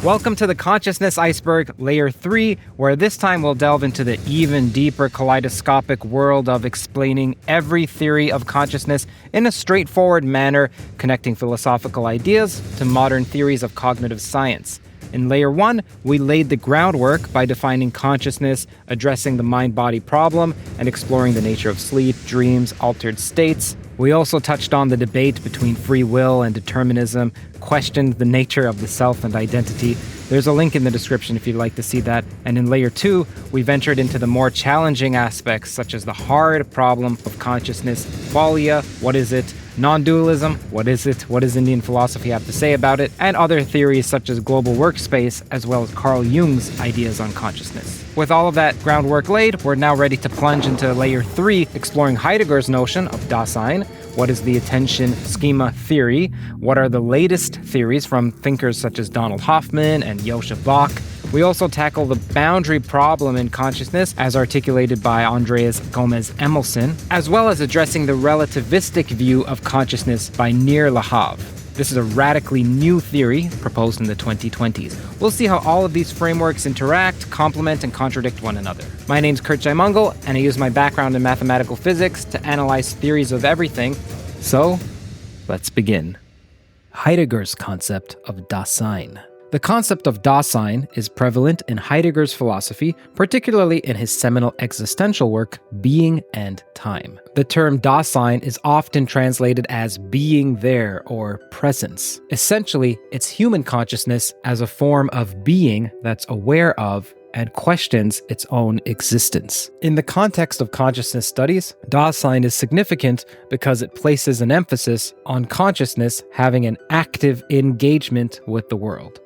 Welcome to the Consciousness Iceberg, Layer 3, where this time we'll delve into the even deeper kaleidoscopic world of explaining every theory of consciousness in a straightforward manner, connecting philosophical ideas to modern theories of cognitive science. In Layer 1, we laid the groundwork by defining consciousness, addressing the mind-body problem, and exploring the nature of sleep, dreams, altered states. We also touched on the debate between free will and determinism, questioned the nature of the self and identity. There's a link in the description if you'd like to see that. And in Layer 2, we ventured into the more challenging aspects, such as the hard problem of consciousness, qualia, what is it? Non-dualism, what is it? What does Indian philosophy have to say about it? And other theories such as global workspace, as well as Carl Jung's ideas on consciousness. With all of that groundwork laid, we're now ready to plunge into Layer 3, exploring Heidegger's notion of Dasein. What is the attention schema theory? What are the latest theories from thinkers such as Donald Hoffman and Joseph Bach? We also tackle the boundary problem in consciousness as articulated by Andreas Gomez Emelson, as well as addressing the relativistic view of consciousness by Nir Lahav. This is a radically new theory proposed in the 2020s. We'll see how all of these frameworks interact, complement, and contradict one another. My name's Kurt Jaimungal, and I use my background in mathematical physics to analyze theories of everything. So, let's begin. Heidegger's concept of Dasein. The concept of Dasein is prevalent in Heidegger's philosophy, particularly in his seminal existential work, Being and Time. The term Dasein is often translated as being there or presence. Essentially, it's human consciousness as a form of being that's aware of and questions its own existence. In the context of consciousness studies, Dasein is significant because it places an emphasis on consciousness having an active engagement with the world.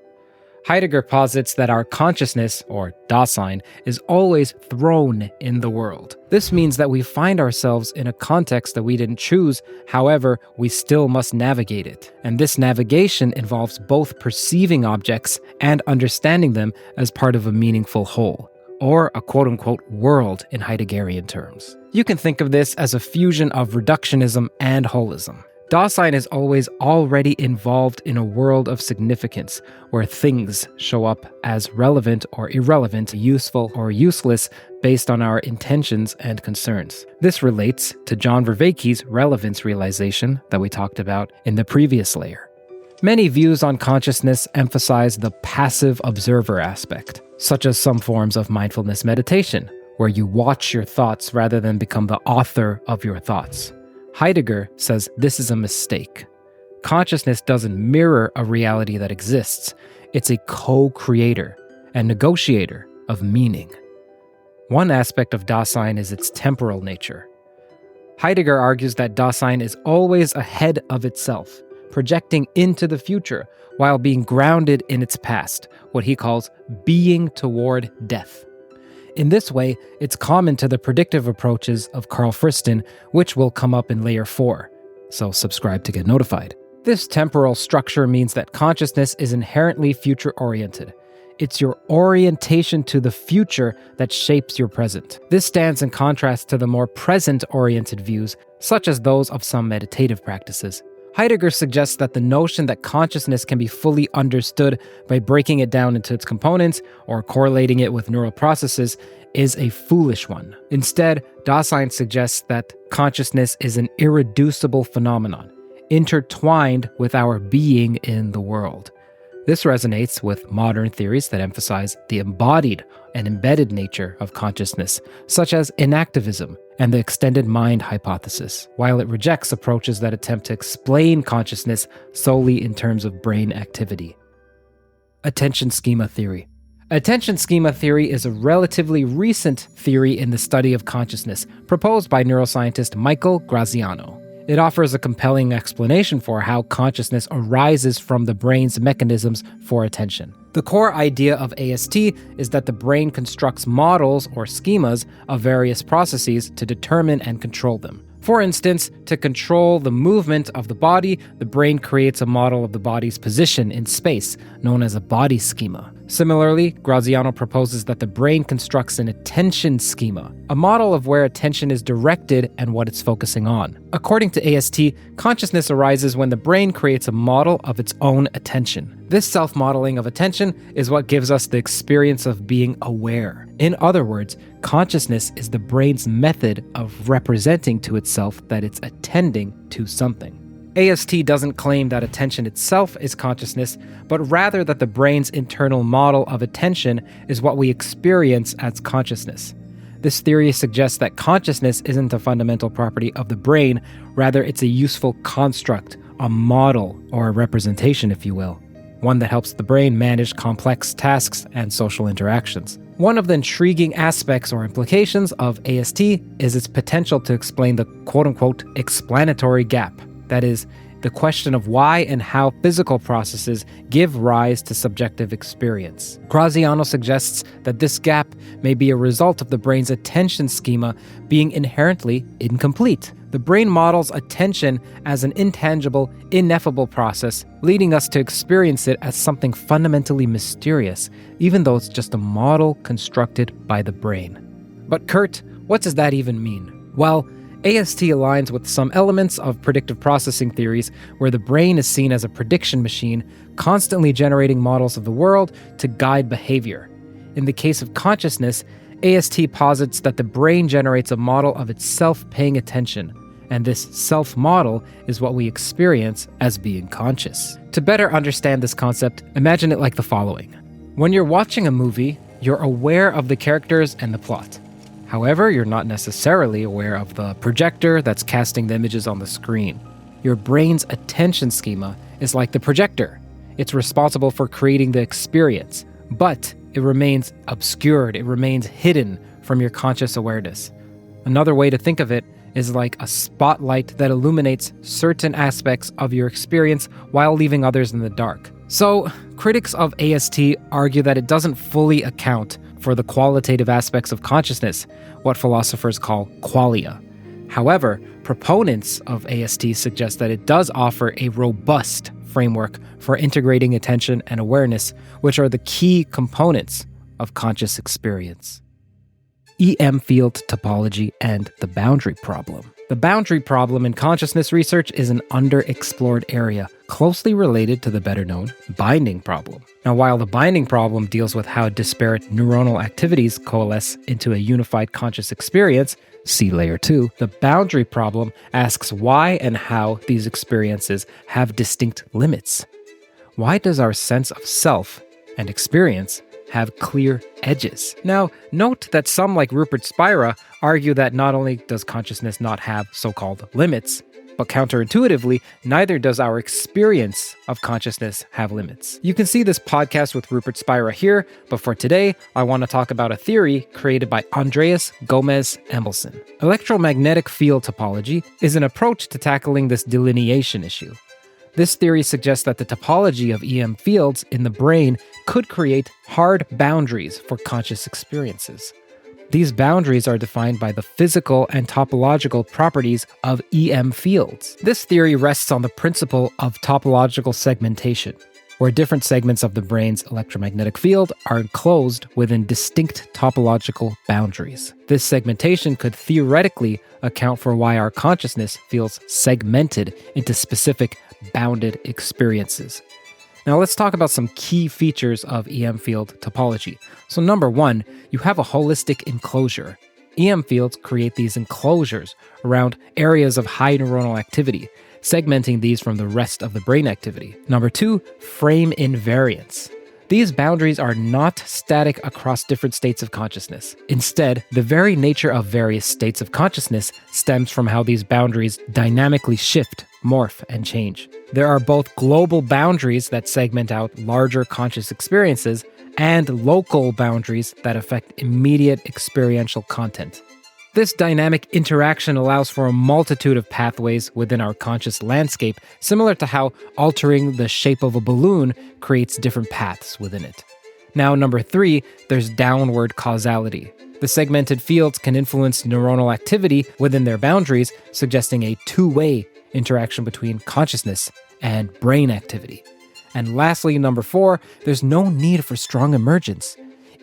Heidegger posits that our consciousness, or Dasein, is always thrown in the world. This means that we find ourselves in a context that we didn't choose, however, we still must navigate it. And this navigation involves both perceiving objects and understanding them as part of a meaningful whole, or a quote-unquote world in Heideggerian terms. You can think of this as a fusion of reductionism and holism. Dasein is always already involved in a world of significance, where things show up as relevant or irrelevant, useful or useless, based on our intentions and concerns. This relates to John Vervaeke's relevance realization that we talked about in the previous layer. Many views on consciousness emphasize the passive observer aspect, such as some forms of mindfulness meditation, where you watch your thoughts rather than become the author of your thoughts. Heidegger says this is a mistake. Consciousness doesn't mirror a reality that exists. It's a co-creator and negotiator of meaning. One aspect of Dasein is its temporal nature. Heidegger argues that Dasein is always ahead of itself, projecting into the future while being grounded in its past, what he calls being toward death. In this way, it's common to the predictive approaches of Carl Friston, which will come up in Layer 4, so subscribe to get notified. This temporal structure means that consciousness is inherently future-oriented. It's your orientation to the future that shapes your present. This stands in contrast to the more present-oriented views, such as those of some meditative practices. Heidegger suggests that the notion that consciousness can be fully understood by breaking it down into its components or correlating it with neural processes is a foolish one. Instead, Dasein suggests that consciousness is an irreducible phenomenon, intertwined with our being in the world. This resonates with modern theories that emphasize the embodied and embedded nature of consciousness, such as inactivism and the extended mind hypothesis, while it rejects approaches that attempt to explain consciousness solely in terms of brain activity. Attention schema theory. Attention schema theory is a relatively recent theory in the study of consciousness, proposed by neuroscientist Michael Graziano. It offers a compelling explanation for how consciousness arises from the brain's mechanisms for attention. The core idea of AST is that the brain constructs models or schemas of various processes to determine and control them. For instance, to control the movement of the body, the brain creates a model of the body's position in space, known as a body schema. Similarly, Graziano proposes that the brain constructs an attention schema, a model of where attention is directed and what it's focusing on. According to AST, consciousness arises when the brain creates a model of its own attention. This self-modeling of attention is what gives us the experience of being aware. In other words, consciousness is the brain's method of representing to itself that it's attending to something. AST doesn't claim that attention itself is consciousness, but rather that the brain's internal model of attention is what we experience as consciousness. This theory suggests that consciousness isn't a fundamental property of the brain, rather it's a useful construct, a model, or a representation, if you will, one that helps the brain manage complex tasks and social interactions. One of the intriguing aspects or implications of AST is its potential to explain the quote-unquote explanatory gap. That is, the question of why and how physical processes give rise to subjective experience. Graziano suggests that this gap may be a result of the brain's attention schema being inherently incomplete. The brain models attention as an intangible, ineffable process, leading us to experience it as something fundamentally mysterious, even though it's just a model constructed by the brain. But Kurt, what does that even mean? Well, AST aligns with some elements of predictive processing theories where the brain is seen as a prediction machine, constantly generating models of the world to guide behavior. In the case of consciousness, AST posits that the brain generates a model of itself paying attention, and this self-model is what we experience as being conscious. To better understand this concept, imagine it like the following. When you're watching a movie, you're aware of the characters and the plot. However, you're not necessarily aware of the projector that's casting the images on the screen. Your brain's attention schema is like the projector. It's responsible for creating the experience, but it remains obscured, it remains hidden from your conscious awareness. Another way to think of it is like a spotlight that illuminates certain aspects of your experience while leaving others in the dark. So, critics of AST argue that it doesn't fully account for the qualitative aspects of consciousness, what philosophers call qualia. However, proponents of AST suggest that it does offer a robust framework for integrating attention and awareness, which are the key components of conscious experience. EM field topology and the boundary problem. The boundary problem in consciousness research is an underexplored area, closely related to the better-known binding problem. Now, while the binding problem deals with how disparate neuronal activities coalesce into a unified conscious experience, see Layer 2, the boundary problem asks why and how these experiences have distinct limits. Why does our sense of self and experience have clear edges? Now, note that some like Rupert Spira argue that not only does consciousness not have so-called limits, but counterintuitively, neither does our experience of consciousness have limits. You can see this podcast with Rupert Spira here, but for today, I want to talk about a theory created by Andreas Gomez Embelson. Electromagnetic field topology is an approach to tackling this delineation issue. This theory suggests that the topology of EM fields in the brain could create hard boundaries for conscious experiences. These boundaries are defined by the physical and topological properties of EM fields. This theory rests on the principle of topological segmentation, where different segments of the brain's electromagnetic field are enclosed within distinct topological boundaries. This segmentation could theoretically account for why our consciousness feels segmented into specific bounded experiences. Now let's talk about some key features of EM field topology. So number one, you have a holistic enclosure. EM fields create these enclosures around areas of high neuronal activity, segmenting these from the rest of the brain activity. Number two, frame invariance. These boundaries are not static across different states of consciousness. Instead, the very nature of various states of consciousness stems from how these boundaries dynamically shift, morph, and change. There are both global boundaries that segment out larger conscious experiences and local boundaries that affect immediate experiential content. This dynamic interaction allows for a multitude of pathways within our conscious landscape, similar to how altering the shape of a balloon creates different paths within it. Now, number three, there's downward causality. The segmented fields can influence neuronal activity within their boundaries, suggesting a two-way interaction between consciousness and brain activity. And lastly, number 4, there's no need for strong emergence.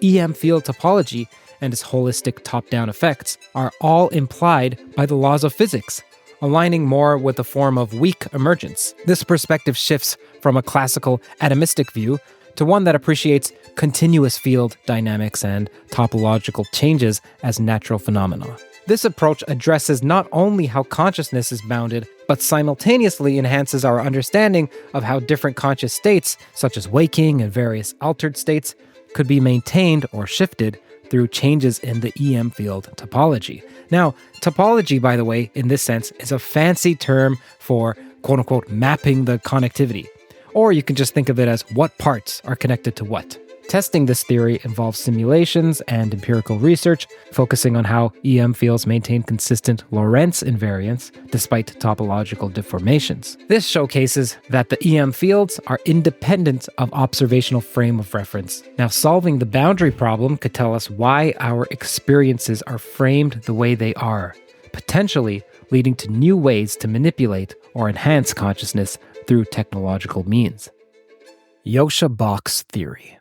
EM field topology and its holistic top-down effects are all implied by the laws of physics, aligning more with a form of weak emergence. This perspective shifts from a classical atomistic view to one that appreciates continuous field dynamics and topological changes as natural phenomena. This approach addresses not only how consciousness is bounded, but simultaneously enhances our understanding of how different conscious states, such as waking and various altered states, could be maintained or shifted through changes in the EM field topology. Now, topology, by the way, in this sense, is a fancy term for quote-unquote mapping the connectivity. Or you can just think of it as what parts are connected to what. Testing this theory involves simulations and empirical research, focusing on how EM fields maintain consistent Lorentz invariance despite topological deformations. This showcases that the EM fields are independent of observational frame of reference. Now, solving the boundary problem could tell us why our experiences are framed the way they are, potentially leading to new ways to manipulate or enhance consciousness through technological means. Joscha-Bock's theory.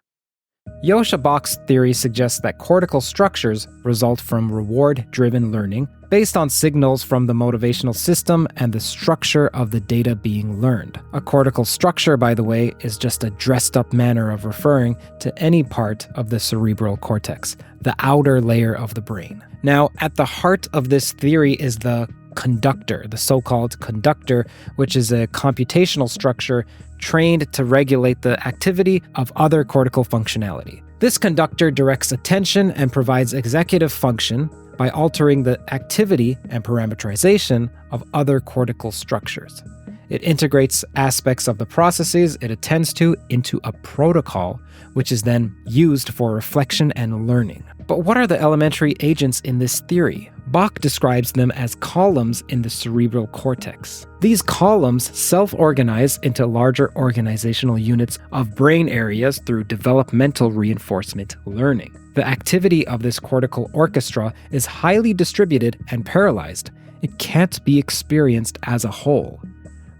Joscha-Bock's theory suggests that cortical structures result from reward-driven learning based on signals from the motivational system and the structure of the data being learned. A cortical structure, by the way, is just a dressed-up manner of referring to any part of the cerebral cortex, the outer layer of the brain. Now, at the heart of this theory is the conductor, the so-called conductor, which is a computational structure trained to regulate the activity of other cortical functionality. This conductor directs attention and provides executive function by altering the activity and parameterization of other cortical structures. It integrates aspects of the processes it attends to into a protocol, which is then used for reflection and learning. But what are the elementary agents in this theory? Bock describes them as columns in the cerebral cortex. These columns self-organize into larger organizational units of brain areas through developmental reinforcement learning. The activity of this cortical orchestra is highly distributed and parallelized. It can't be experienced as a whole.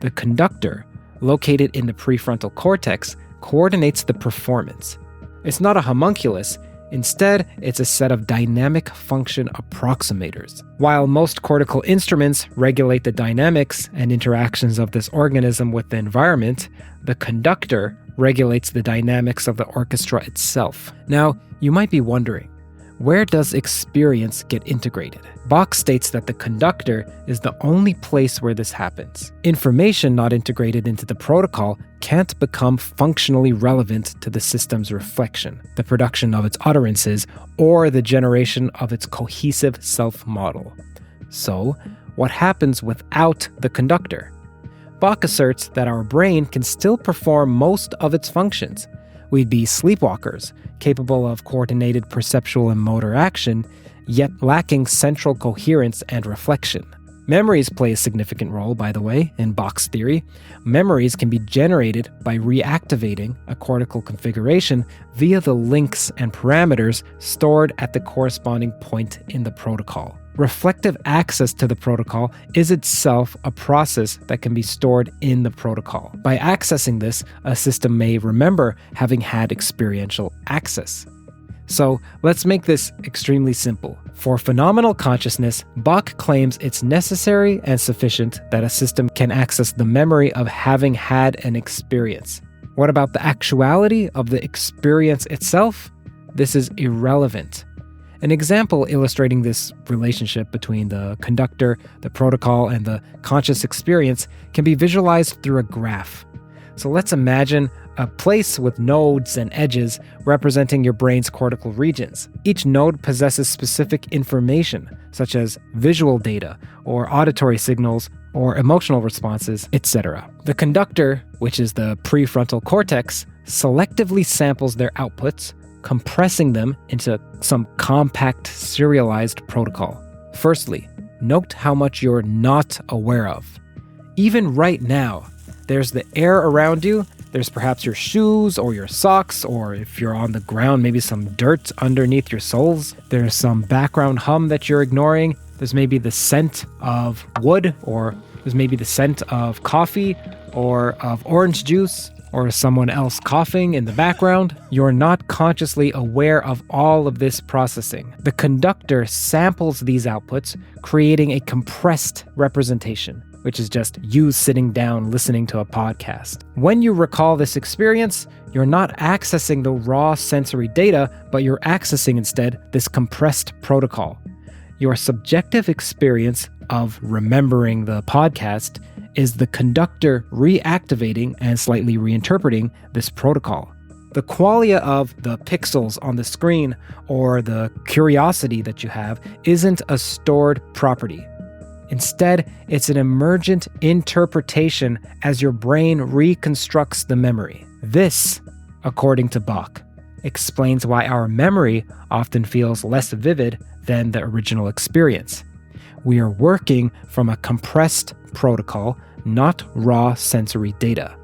The conductor, located in the prefrontal cortex, coordinates the performance. It's not a homunculus. Instead, it's a set of dynamic function approximators. While most cortical instruments regulate the dynamics and interactions of this organism with the environment, the conductor regulates the dynamics of the orchestra itself. Now, you might be wondering, where does experience get integrated? Bock states that the conductor is the only place where this happens. Information not integrated into the protocol can't become functionally relevant to the system's reflection, the production of its utterances, or the generation of its cohesive self-model. So, what happens without the conductor? Bock asserts that our brain can still perform most of its functions. We'd be sleepwalkers, capable of coordinated perceptual and motor action, yet lacking central coherence and reflection. Memories play a significant role, by the way, in Bock's theory. Memories can be generated by reactivating a cortical configuration via the links and parameters stored at the corresponding point in the protocol. Reflective access to the protocol is itself a process that can be stored in the protocol. By accessing this, a system may remember having had experiential access. So let's make this extremely simple. For phenomenal consciousness, Bock claims it's necessary and sufficient that a system can access the memory of having had an experience. What about the actuality of the experience itself? This is irrelevant. An example illustrating this relationship between the conductor, the protocol, and the conscious experience can be visualized through a graph. So let's imagine a place with nodes and edges representing your brain's cortical regions. Each node possesses specific information, such as visual data, or auditory signals, or emotional responses, etc. The conductor, which is the prefrontal cortex, selectively samples their outputs, compressing them into some compact serialized protocol. Firstly, note how much you're not aware of. Even right now, there's the air around you, there's perhaps your shoes or your socks, or if you're on the ground, maybe some dirt underneath your soles. There's some background hum that you're ignoring. There's maybe the scent of wood, or there's maybe the scent of coffee or of orange juice. or someone else coughing in the background, you're not consciously aware of all of this processing. The conductor samples these outputs, creating a compressed representation, which is just you sitting down listening to a podcast. When you recall this experience, you're not accessing the raw sensory data, but you're accessing instead this compressed protocol. Your subjective experience of remembering the podcast is the conductor reactivating and slightly reinterpreting this protocol. The qualia of the pixels on the screen or the curiosity that you have isn't a stored property. Instead, it's an emergent interpretation as your brain reconstructs the memory. This, according to Bach, explains why our memory often feels less vivid than the original experience. We are working from a compressed protocol, not raw sensory data.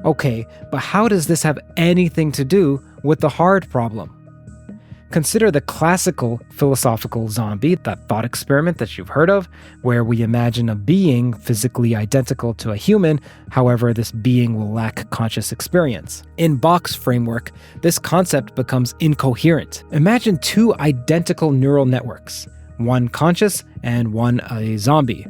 Okay, but how does this have anything to do with the hard problem? Consider the classical philosophical zombie, that thought experiment that you've heard of, where we imagine a being physically identical to a human, however, this being will lack conscious experience. In Bach's framework, this concept becomes incoherent. Imagine two identical neural networks, one conscious and one a zombie.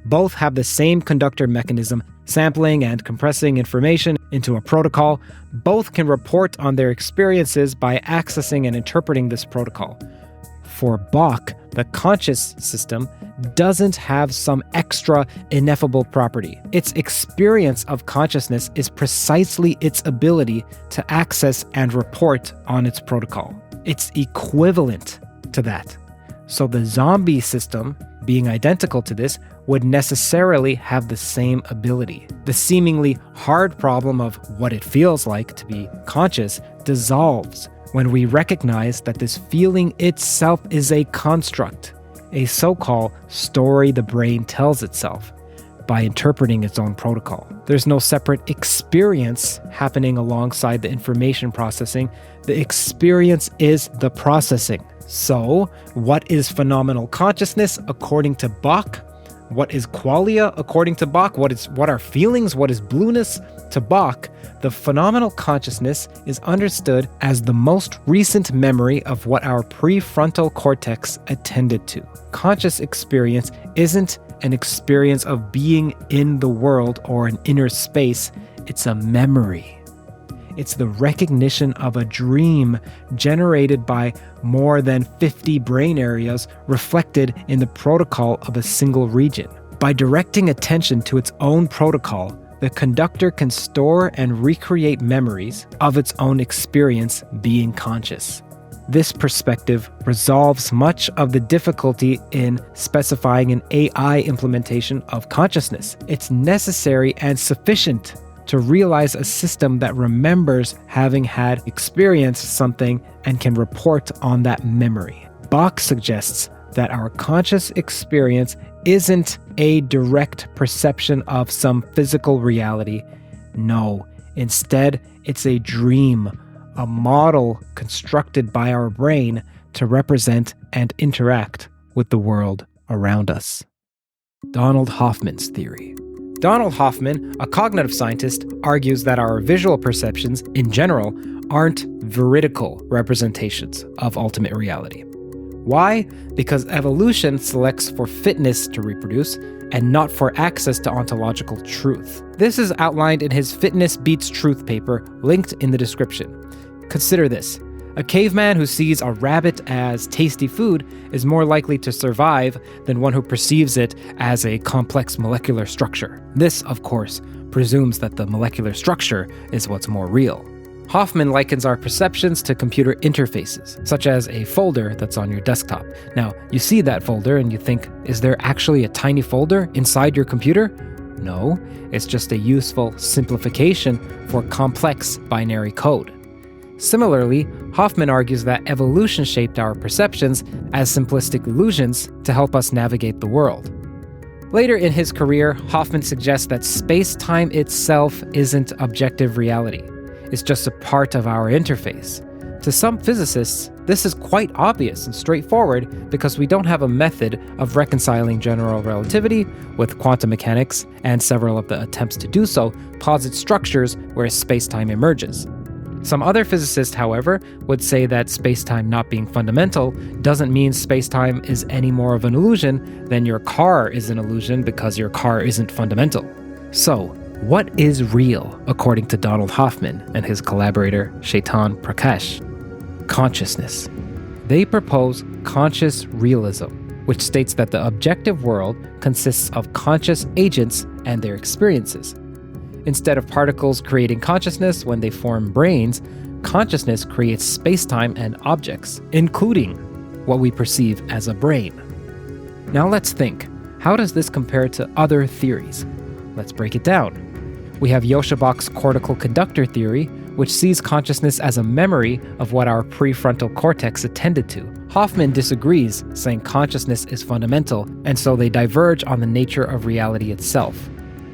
Both have the same conductor mechanism, sampling and compressing information into a protocol. Both can report on their experiences by accessing and interpreting this protocol. For Bach, the conscious system doesn't have some extra ineffable property. Its experience of consciousness is precisely its ability to access and report on its protocol. It's equivalent to that. So the zombie system, being identical to this, would necessarily have the same ability. The seemingly hard problem of what it feels like to be conscious dissolves when we recognize that this feeling itself is a construct, a so-called story the brain tells itself by interpreting its own protocol. There's no separate experience happening alongside the information processing. The experience is the processing. So, what is phenomenal consciousness according to Bach? What is qualia according to Bach? What are feelings? What is blueness? To Bach, the phenomenal consciousness is understood as the most recent memory of what our prefrontal cortex attended to. Conscious experience isn't an experience of being in the world or an inner space. It's a memory. It's the recognition of a dream generated by more than 50 brain areas reflected in the protocol of a single region. By directing attention to its own protocol, the conductor can store and recreate memories of its own experience being conscious. This perspective resolves much of the difficulty in specifying an AI implementation of consciousness. It's necessary and sufficient to realize a system that remembers having had experienced something and can report on that memory. Bach suggests that our conscious experience isn't a direct perception of some physical reality. No, instead, it's a dream, a model constructed by our brain to represent and interact with the world around us. Donald Hoffman's theory. Donald Hoffman, a cognitive scientist, argues that our visual perceptions, in general, aren't veridical representations of ultimate reality. Why? Because evolution selects for fitness to reproduce and not for access to ontological truth. This is outlined in his Fitness Beats Truth paper, linked in the description. Consider this. A caveman who sees a rabbit as tasty food is more likely to survive than one who perceives it as a complex molecular structure. This, of course, presumes that the molecular structure is what's more real. Hoffman likens our perceptions to computer interfaces, such as a folder that's on your desktop. Now, you see that folder and you think, is there actually a tiny folder inside your computer? No, it's just a useful simplification for complex binary code. Similarly, Hoffman argues that evolution shaped our perceptions as simplistic illusions to help us navigate the world. Later in his career, Hoffman suggests that space-time itself isn't objective reality. It's just a part of our interface. To some physicists, this is quite obvious and straightforward because we don't have a method of reconciling general relativity with quantum mechanics, and several of the attempts to do so posit structures where space-time emerges. Some other physicists, however, would say that space-time not being fundamental doesn't mean space-time is any more of an illusion than your car is an illusion because your car isn't fundamental. So, what is real, according to Donald Hoffman and his collaborator Chetan Prakash? Consciousness. They propose conscious realism, which states that the objective world consists of conscious agents and their experiences. Instead of particles creating consciousness when they form brains, consciousness creates space-time and objects, including what we perceive as a brain. Now let's think, how does this compare to other theories? Let's break it down. We have Joschebach's cortical conductor theory, which sees consciousness as a memory of what our prefrontal cortex attended to. Hoffman disagrees, saying consciousness is fundamental, and so they diverge on the nature of reality itself.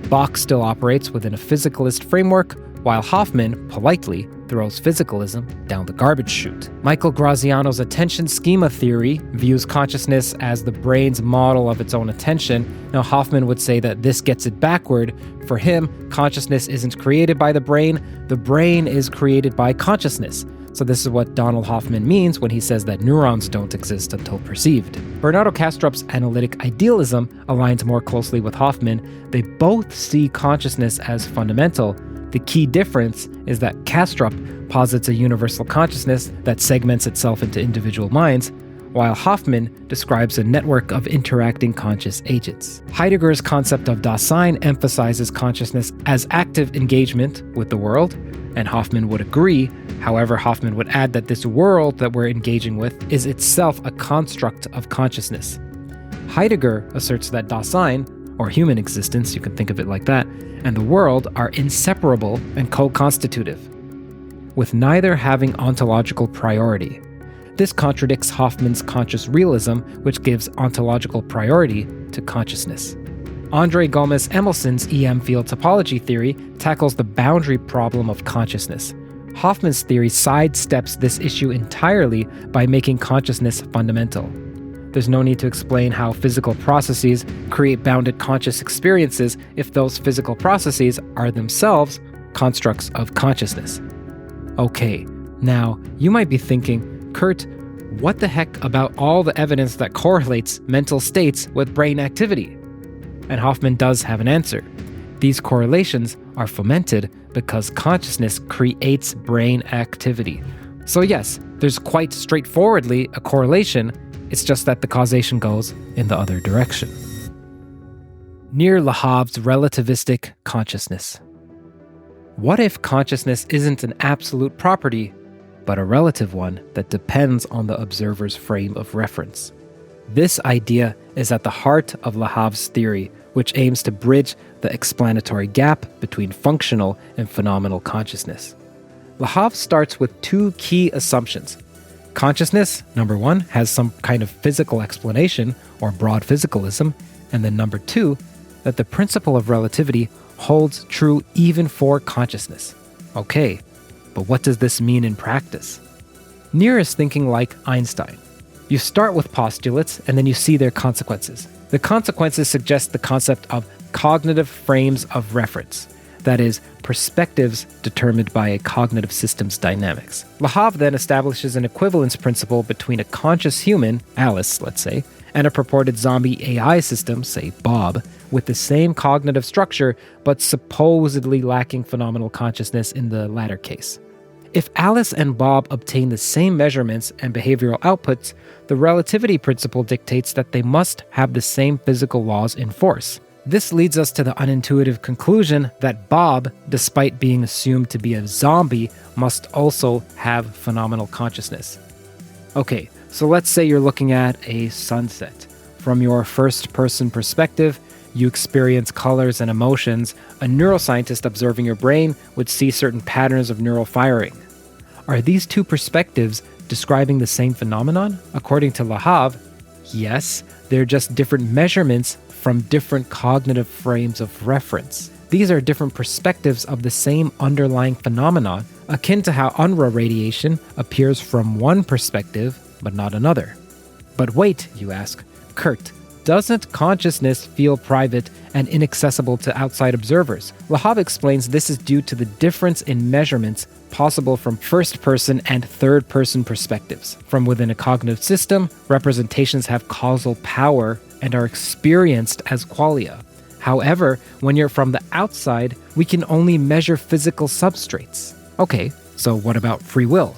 Bach still operates within a physicalist framework, while Hoffman, politely, throws physicalism down the garbage chute. Michael Graziano's attention schema theory views consciousness as the brain's model of its own attention. Now, Hoffman would say that this gets it backward. For him, consciousness isn't created by the brain is created by consciousness. So this is what Donald Hoffman means when he says that neurons don't exist until perceived. Bernardo Kastrup's analytic idealism aligns more closely with Hoffman. They both see consciousness as fundamental. The key difference is that Kastrup posits a universal consciousness that segments itself into individual minds, while Hoffman describes a network of interacting conscious agents. Heidegger's concept of Dasein emphasizes consciousness as active engagement with the world, and Hoffman would agree. However, Hoffman would add that this world that we're engaging with is itself a construct of consciousness. Heidegger asserts that Dasein, or human existence, you can think of it like that, and the world are inseparable and co-constitutive, with neither having ontological priority. This contradicts Hoffman's conscious realism, which gives ontological priority to consciousness. Andre Gomez Emelson's EM field topology theory tackles the boundary problem of consciousness. Hoffman's theory sidesteps this issue entirely by making consciousness fundamental. There's no need to explain how physical processes create bounded conscious experiences if those physical processes are themselves constructs of consciousness. Okay, now you might be thinking, Kurt, what the heck about all the evidence that correlates mental states with brain activity? And Hoffman does have an answer. These correlations are fomented because consciousness creates brain activity. So yes, there's quite straightforwardly a correlation. It's just that the causation goes in the other direction. Nir Lahav's relativistic consciousness. What if consciousness isn't an absolute property, but a relative one that depends on the observer's frame of reference? This idea is at the heart of Lahav's theory, which aims to bridge the explanatory gap between functional and phenomenal consciousness. Lahav starts with two key assumptions. Consciousness, number one, has some kind of physical explanation, or broad physicalism, and then number two, that the principle of relativity holds true even for consciousness. Okay, but what does this mean in practice? Nir is thinking like Einstein. You start with postulates and then you see their consequences. The consequences suggest the concept of cognitive frames of reference, that is, perspectives determined by a cognitive system's dynamics. Lahav then establishes an equivalence principle between a conscious human, Alice, let's say, and a purported zombie AI system, say Bob, with the same cognitive structure, but supposedly lacking phenomenal consciousness in the latter case. If Alice and Bob obtain the same measurements and behavioral outputs, the relativity principle dictates that they must have the same physical laws in force. This leads us to the unintuitive conclusion that Bob, despite being assumed to be a zombie, must also have phenomenal consciousness. Okay, so let's say you're looking at a sunset. From your first-person perspective, you experience colors and emotions. A neuroscientist observing your brain would see certain patterns of neural firing. Are these two perspectives describing the same phenomenon? According to Lahav, yes, they're just different measurements from different cognitive frames of reference. These are different perspectives of the same underlying phenomenon, akin to how Unruh radiation appears from one perspective but not another. But wait, you ask, Kurt, doesn't consciousness feel private and inaccessible to outside observers? Lahav explains this is due to the difference in measurements possible from first-person and third-person perspectives. From within a cognitive system, representations have causal power and are experienced as qualia. However, when you're from the outside, we can only measure physical substrates. Okay, so what about free will?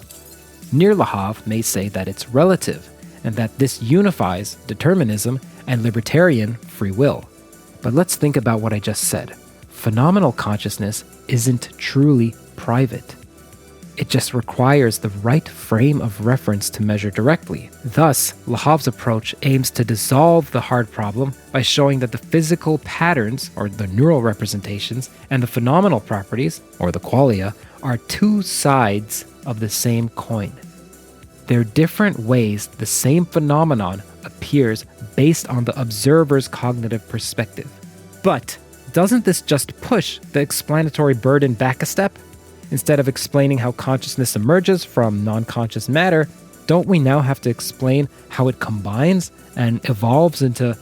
Nir Lahav may say that it's relative, and that this unifies determinism and libertarian free will. But let's think about what I just said. Phenomenal consciousness isn't truly private. It just requires the right frame of reference to measure directly. Thus, Lahav's approach aims to dissolve the hard problem by showing that the physical patterns, or the neural representations, and the phenomenal properties, or the qualia, are two sides of the same coin. They're different ways the same phenomenon appears based on the observer's cognitive perspective. But doesn't this just push the explanatory burden back a step? Instead of explaining how consciousness emerges from non-conscious matter, don't we now have to explain how it combines and evolves into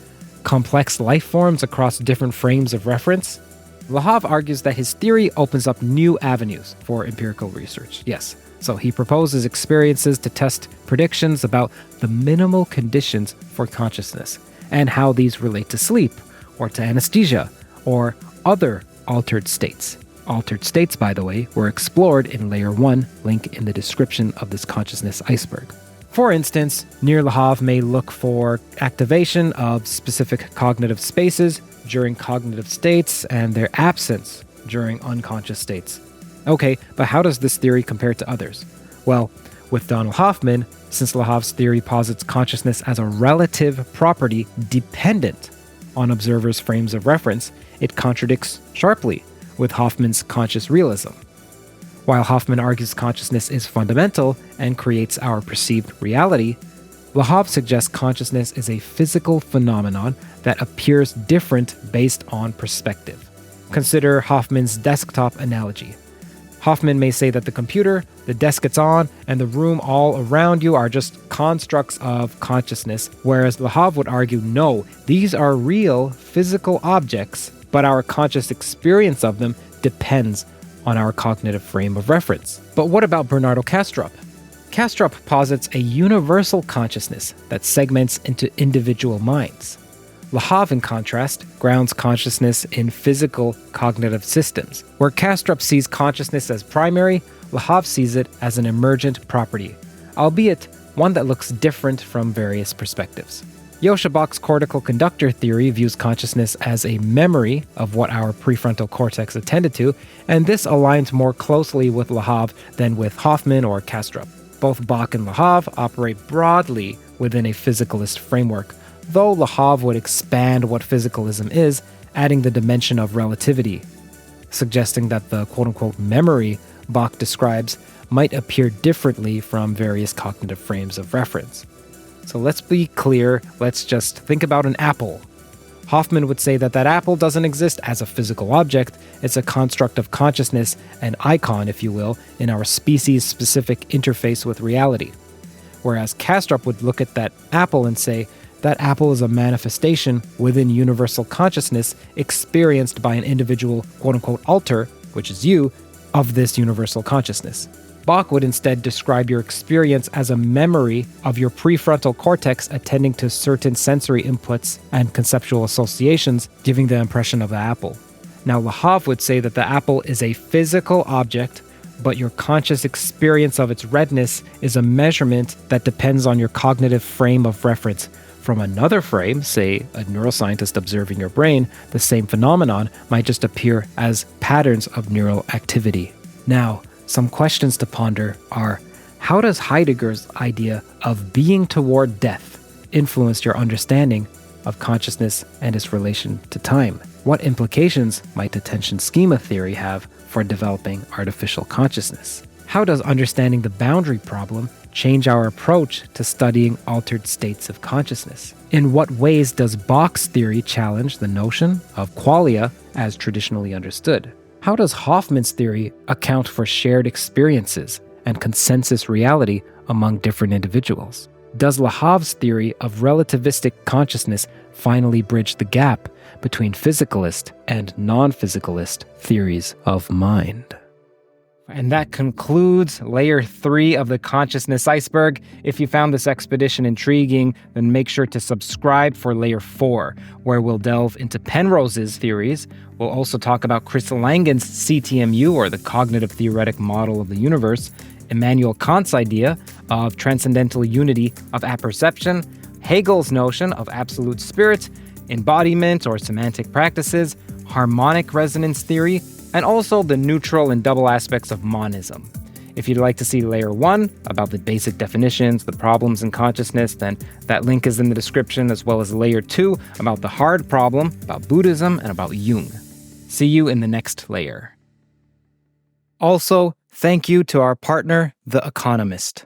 complex life forms across different frames of reference? Lahav argues that his theory opens up new avenues for empirical research. Yes, so he proposes experiences to test predictions about the minimal conditions for consciousness and how these relate to sleep, or to anesthesia, or other altered states. Altered states, by the way, were explored in Layer 1, link in the description of this consciousness iceberg. For instance, Nir Lahav may look for activation of specific cognitive spaces during cognitive states and their absence during unconscious states. Okay, but how does this theory compare to others? Well, with Donald Hoffman, since Lahav's theory posits consciousness as a relative property dependent on observers' frames of reference, it contradicts sharply with Hoffman's conscious realism. While Hoffman argues consciousness is fundamental and creates our perceived reality, Lahav suggests consciousness is a physical phenomenon that appears different based on perspective. Consider Hoffman's desktop analogy. Hoffman may say that the computer, the desk it's on, and the room all around you are just constructs of consciousness, whereas Lahav would argue, no, these are real physical objects, but our conscious experience of them depends on our cognitive frame of reference. But what about Bernardo Kastrup? Kastrup posits a universal consciousness that segments into individual minds. Lahav, in contrast, grounds consciousness in physical cognitive systems. Where Kastrup sees consciousness as primary, Lahav sees it as an emergent property, albeit one that looks different from various perspectives. Joscha Bach's cortical conductor theory views consciousness as a memory of what our prefrontal cortex attended to, and this aligns more closely with Lahav than with Hoffman or Kastrup. Both Bach and Lahav operate broadly within a physicalist framework, though Lahav would expand what physicalism is, adding the dimension of relativity, suggesting that the quote-unquote memory Bach describes might appear differently from various cognitive frames of reference. So let's be clear, let's just think about an apple. Hoffman would say that apple doesn't exist as a physical object, it's a construct of consciousness, an icon, if you will, in our species-specific interface with reality. Whereas Kastrup would look at that apple and say, that apple is a manifestation within universal consciousness experienced by an individual quote-unquote alter, which is you, of this universal consciousness. Bach would instead describe your experience as a memory of your prefrontal cortex attending to certain sensory inputs and conceptual associations, giving the impression of the apple. Now, Lahav would say that the apple is a physical object, but your conscious experience of its redness is a measurement that depends on your cognitive frame of reference. From another frame, say a neuroscientist observing your brain, the same phenomenon might just appear as patterns of neural activity. Now, some questions to ponder are, how does Heidegger's idea of being toward death influence your understanding of consciousness and its relation to time? What implications might attention schema theory have for developing artificial consciousness? How does understanding the boundary problem change our approach to studying altered states of consciousness? In what ways does Bach's theory challenge the notion of qualia as traditionally understood? How does Hoffman's theory account for shared experiences and consensus reality among different individuals? Does Lahav's theory of relativistic consciousness finally bridge the gap between physicalist and non-physicalist theories of mind? And that concludes Layer 3 of the Consciousness Iceberg. If you found this expedition intriguing, then make sure to subscribe for Layer 4, where we'll delve into Penrose's theories. We'll also talk about Chris Langan's CTMU, or the Cognitive Theoretic Model of the Universe, Immanuel Kant's idea of transcendental unity of apperception, Hegel's notion of absolute spirit, embodiment or semantic practices, harmonic resonance theory, and also the neutral and double aspects of monism. If you'd like to see Layer 1 about the basic definitions, the problems in consciousness, then that link is in the description, as well as Layer 2 about the hard problem, about Buddhism, and about Jung. See you in the next layer. Also, thank you to our partner, The Economist.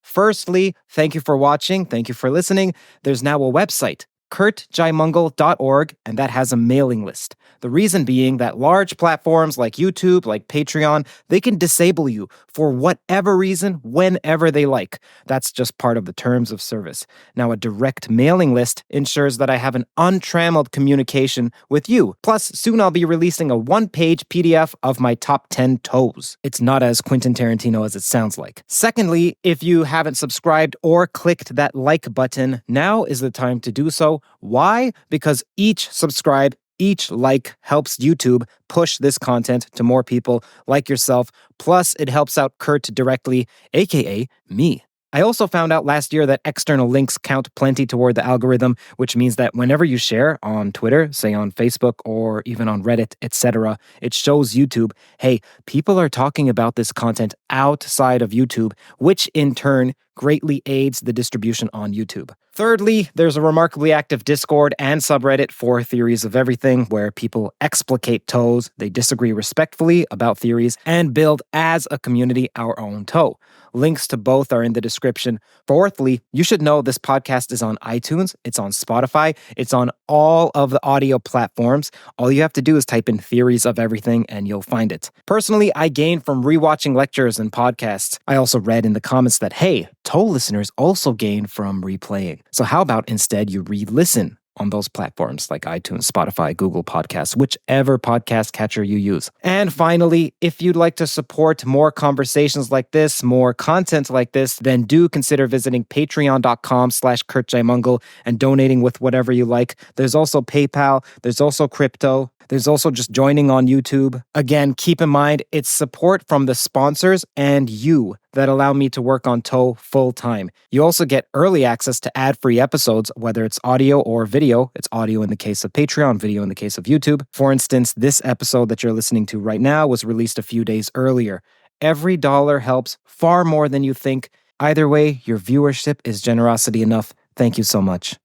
Firstly, thank you for watching, thank you for listening. There's now a website, kurtjaimungal.org, and that has a mailing list. The reason being that large platforms like YouTube, like Patreon, they can disable you for whatever reason, whenever they like. That's just part of the terms of service. Now, a direct mailing list ensures that I have an untrammeled communication with you. Plus, soon I'll be releasing a one-page PDF of my top 10 toes. It's not as Quentin Tarantino as it sounds like. Secondly, if you haven't subscribed or clicked that like button, now is the time to do so. Why? Because each subscribe, each like helps YouTube push this content to more people like yourself. Plus, it helps out Kurt directly, aka me. I also found out last year that external links count plenty toward the algorithm, which means that whenever you share on Twitter, say on Facebook, or even on Reddit, etc., it shows YouTube, hey, people are talking about this content outside of YouTube, which in turn greatly aids the distribution on YouTube. Thirdly, there's a remarkably active Discord and subreddit for Theories of Everything, where people explicate toes, they disagree respectfully about theories, and build as a community our own toe. Links to both are in the description. Fourthly, you should know this podcast is on iTunes, it's on Spotify, it's on all of the audio platforms. All you have to do is type in Theories of Everything and you'll find it. Personally, I gained from rewatching lectures and podcasts. I also read in the comments that, hey, toe listeners also gain from replaying. So how about instead you re-listen on those platforms like iTunes, Spotify, Google Podcasts, whichever podcast catcher you use. And finally, if you'd like to support more conversations like this, more content like this, then do consider visiting patreon.com/kurtjaimungal and donating with whatever you like. There's also PayPal, there's also crypto, there's also just joining on YouTube. Again, keep in mind, it's support from the sponsors and you that allow me to work on Toe full time. You also get early access to ad-free episodes, whether it's audio or video. It's audio in the case of Patreon, video in the case of YouTube. For instance, this episode that you're listening to right now was released a few days earlier. Every dollar helps far more than you think. Either way, your viewership is generosity enough. Thank you so much.